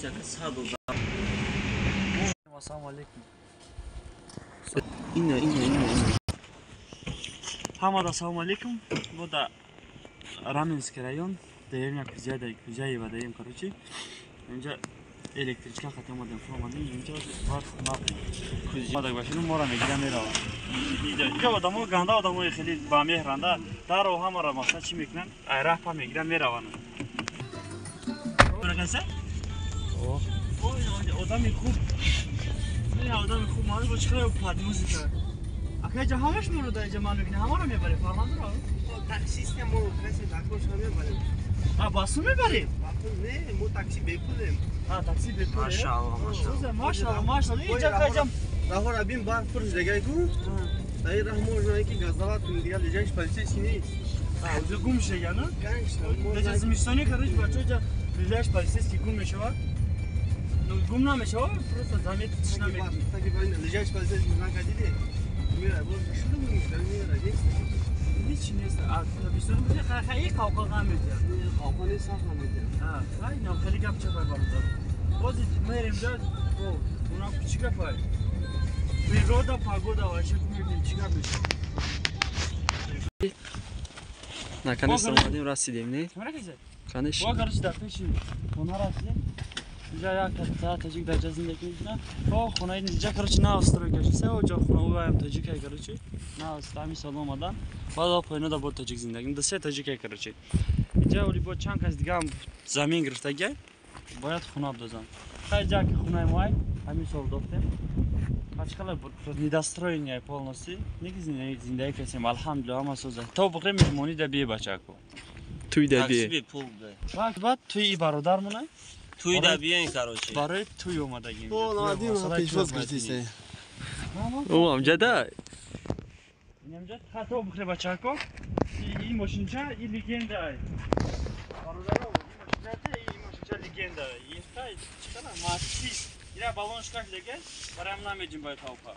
çakı sağ ol. Assalamu alaikum. İnne. Hamada assalamu alaikum. Bu da Ramenski rayon. Dayım kuzey ve dayım короче. Önce elektrikçi katamadım falan. Önce var kuzey. Hadi başlayalım. Moran gidelim era. Ya adamı ganda adamı xeli ba mehranda. Dar o hamara masa çimiklen. Ayrah pa gidelim era vanı. Bırakınsa? Oh. O adamı खूप. Ya adamı खूप मालूम है çıkıyor parti müzik. Akıca havaş mı orada Cemal Bey'in hamara mı böyle parlandır o? Taksi sistem o kase takos hamle böyle. Ha basın mı bari? Bakın ne bu taksi bekulem. Ha taksi bekliyor. Maşallah. Maşallah. İyice kayacağım. Rahor abim bar fırz legay ku. Dayı rahmor jay ki gazavat diye lejay spalse sini. Ha ucu gum şey yani. Kanka Deci zmistoni karış bacıca Lilaş palises gum meşava. Gum na meşava. Просто zamet tışna mek. Taki ben lejay spalse mizan kadidi. Mira bu şunu mu işte mira geç. Hiç neyse. Tabii sorun bir şey. İyi kavga gamet ya. Kavganı saklamak ya. Ha, aynen helikopter çapar balıklar. Pozitif merimde o buna küçük yapar. Природа, погода вообще не çıkarmış. Наконец-то Владимир раз сидим, не? Merak etme. Конечно. Bu karşı da peşin. Onlar aslı. Güzel ya katta tacik dercesindeki ne? O konayın diyecek karşı ne Avusturya geçse o çok konu uyum tacik ay karşı. Ne Avusturya salamadan. Valla payına da bu tacik zindagim. Dse tacik ay karşı. Diye o libo çankas digam zamin girfte gel. Bayat xuna abdazan. Хайджак xunay may. Hami sol doktor. Açkalar недостроение полностью. Негізінде зиндай кесем алхамдулилlah ama sözü. Tav bıkre mehmoni de bir bachako. Tuy da Taksi bir. bir pul be. Bak tuy barodar mı ne? Tuy da bien короче. Barı tuy olmadı gibi. O nadim ha peşvoz girtiyse. O amca da Nemce ha tav bıkre bachako. İyi moşinca iyi legenda ay. Barodar o. İyi moşinca legenda. İyi tay çıkana maçı. Yine balon çıkar gel. Param namecim bay tavka.